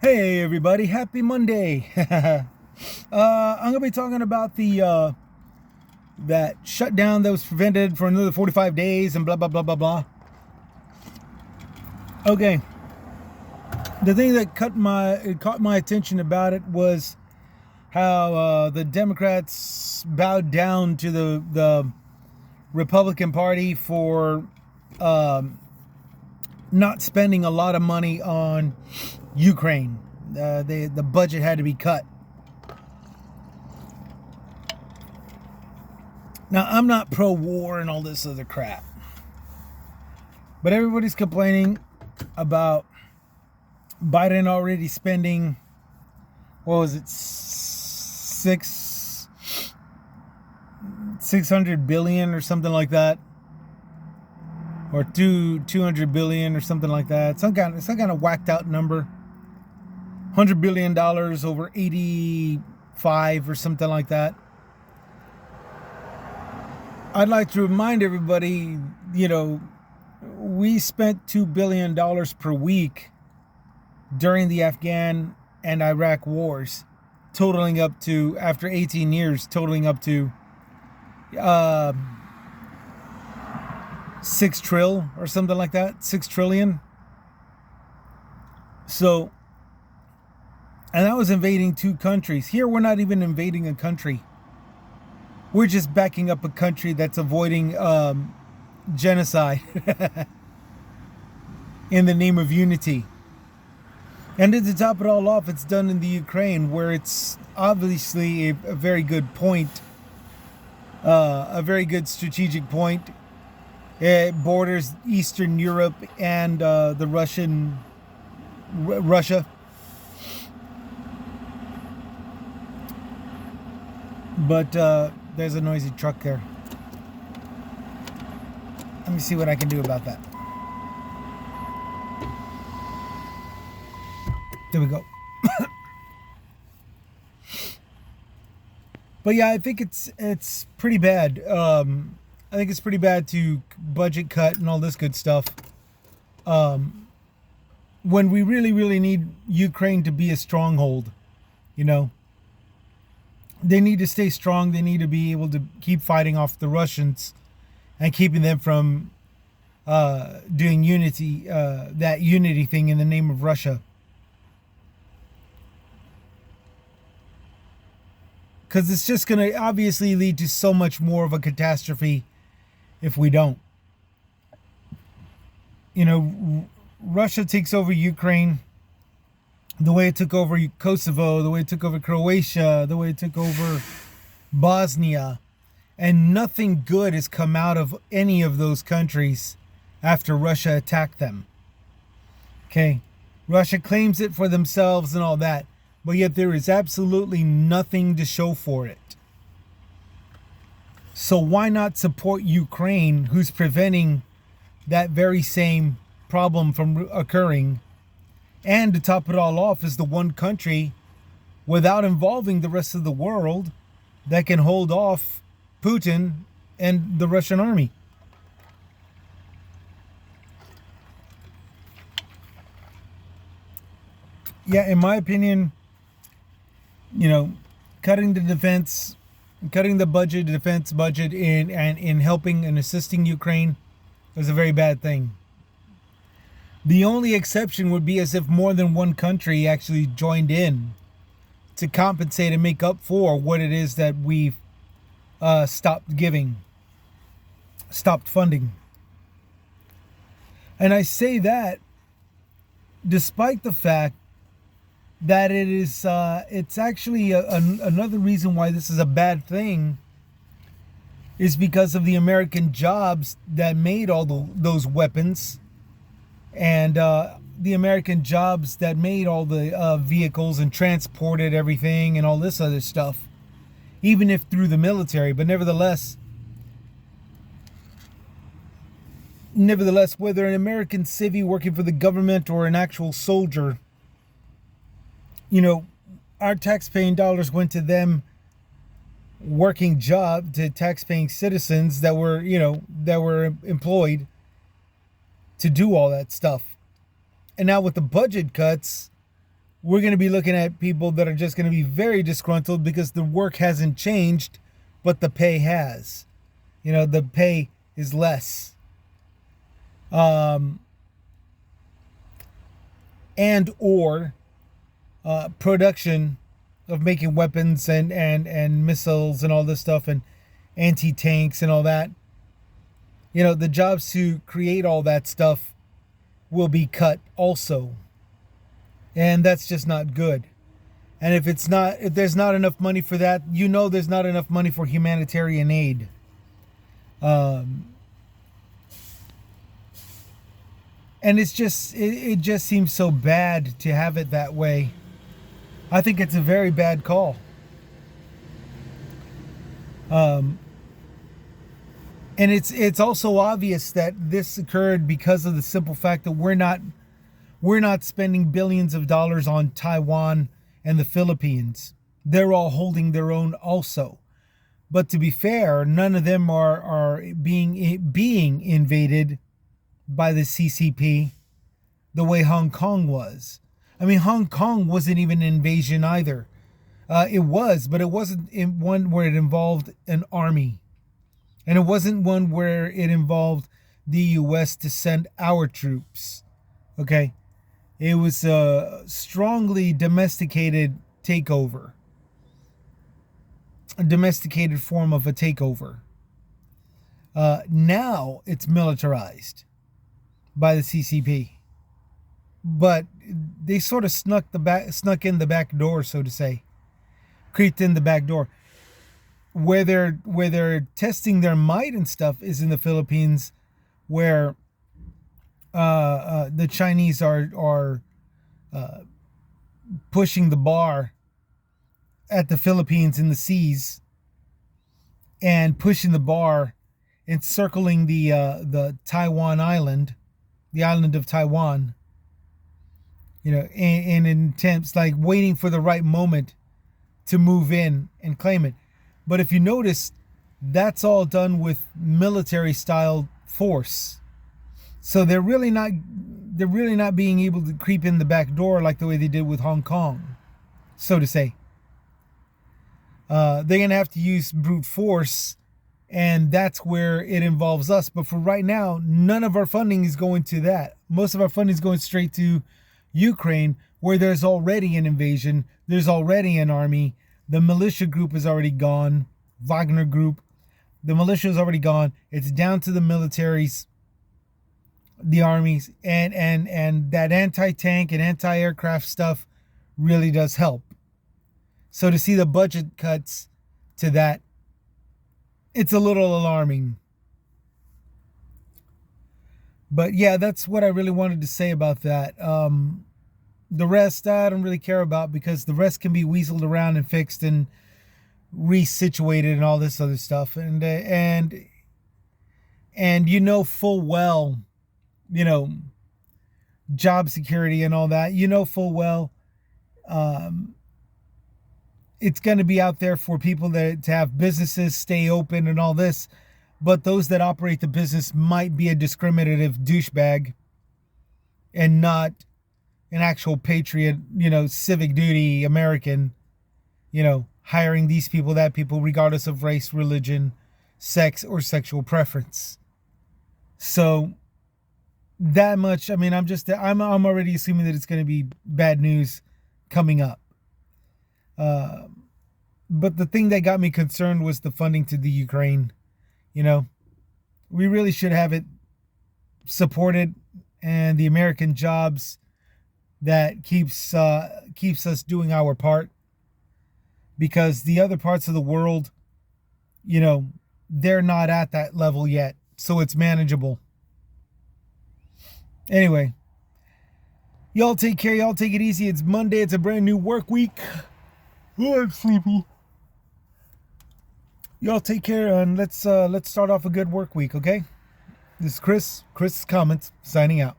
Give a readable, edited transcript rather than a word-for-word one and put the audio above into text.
Hey everybody, happy Monday. I'm gonna be talking about the that shutdown that was prevented for another 45 days and blah blah blah blah blah. Okay, the thing that caught my attention about it was how the Democrats bowed down to the Republican Party for not spending a lot of money on Ukraine. The budget had to be cut. Now, I'm not pro-war and all this other crap, but everybody's complaining about Biden already spending, what was it, 600 billion or something like that, or 200 billion or something like that. Some kind of whacked out number. $100 billion over 85 or something like that. I'd like to remind everybody, we spent $2 billion per week during the Afghan and Iraq wars, totaling up to, after 18 years, totaling up to 6 trillion or something like that, 6 trillion. So, and that was invading two countries. Here, we're not even invading a country. We're just backing up a country that's avoiding genocide in the name of unity. And to top it all off, it's done in the Ukraine, where it's obviously a very good point, a very good strategic point. It borders Eastern Europe and the Russia. But there's a noisy truck there. Let me see what I can do about that. There we go. But yeah, I think it's pretty bad. I think it's pretty bad to budget cut and all this good stuff. When we really, really need Ukraine to be a stronghold, They need to stay strong. They need to be able to keep fighting off the Russians and keeping them from doing that unity thing in the name of Russia. Because it's just going to obviously lead to so much more of a catastrophe if we don't. Russia takes over Ukraine the way it took over Kosovo, the way it took over Croatia, the way it took over Bosnia. And nothing good has come out of any of those countries after Russia attacked them. Okay? Russia claims it for themselves and all that, but yet there is absolutely nothing to show for it. So why not support Ukraine, who's preventing that very same problem from occurring? And to top it all off, is the one country without involving the rest of the world that can hold off Putin and the Russian army. Yeah, in my opinion, cutting the defense budget in helping and assisting Ukraine is a very bad thing. The only exception would be as if more than one country actually joined in to compensate and make up for what it is that we've stopped funding. And I say that despite the fact that it's actually another reason why this is a bad thing is because of the American jobs that made all those weapons. And the American jobs that made all the vehicles and transported everything and all this other stuff, even if through the military. But nevertheless, whether an American civvy working for the government or an actual soldier, our taxpaying dollars went to them working job, to taxpaying citizens that were employed to do all that stuff. And now with the budget cuts, we're going to be looking at people that are just going to be very disgruntled because the work hasn't changed, but the pay has. The pay is less. And or production of making weapons and missiles and all this stuff and anti-tanks and all that. The jobs to create all that stuff will be cut also. And that's just not good. And if there's not enough money for that, there's not enough money for humanitarian aid. And it just seems so bad to have it that way. I think it's a very bad call. And it's also obvious that this occurred because of the simple fact that we're not spending billions of dollars on Taiwan and the Philippines. They're all holding their own also. But to be fair, none of them are being invaded by the CCP the way Hong Kong was. I mean, Hong Kong wasn't even an invasion either. It was, but it wasn't one where it involved an army. And it wasn't one where it involved the U.S. to send our troops. Okay? It was a strongly domesticated takeover. A domesticated form of a takeover. Now it's militarized by the CCP. But they sort of snuck in the back door, so to say. Creeped in the back door. Where they're testing their might and stuff is in the Philippines, where the Chinese are pushing the bar at the Philippines in the seas, and pushing the bar, encircling the Taiwan island, the island of Taiwan. In attempts, like waiting for the right moment to move in and claim it. But if you notice, that's all done with military style force. So they're really not being able to creep in the back door like the way they did with Hong Kong, so to say. They're going to have to use brute force, and that's where it involves us. But for right now, none of our funding is going to that. Most of our funding is going straight to Ukraine, where there's already an invasion, there's already an army. The militia group is already gone. Wagner group. The militia is already gone. It's down to the militaries, the armies, and that anti-tank and anti-aircraft stuff really does help. So to see the budget cuts to that, it's a little alarming. But yeah, that's what I really wanted to say about that. The rest I don't really care about, because the rest can be weaseled around and fixed and resituated and all this other stuff. And full well, job security and all that. Full well, it's going to be out there for people to have businesses stay open and all this. But those that operate the business might be a discriminative douchebag and not an actual patriot, civic duty American, hiring these people, that people, regardless of race, religion, sex, or sexual preference. So that much, I'm already assuming that it's going to be bad news coming up. But the thing that got me concerned was the funding to the Ukraine. We really should have it supported, and the American jobs that keeps us doing our part, because the other parts of the world, they're not at that level yet, so it's manageable. Anyway, y'all take care, y'all take it easy. It's Monday, it's a brand new work week. Oh, I'm sleepy. Y'all take care, and let's start off a good work week, okay? This is Chris Comments, signing out.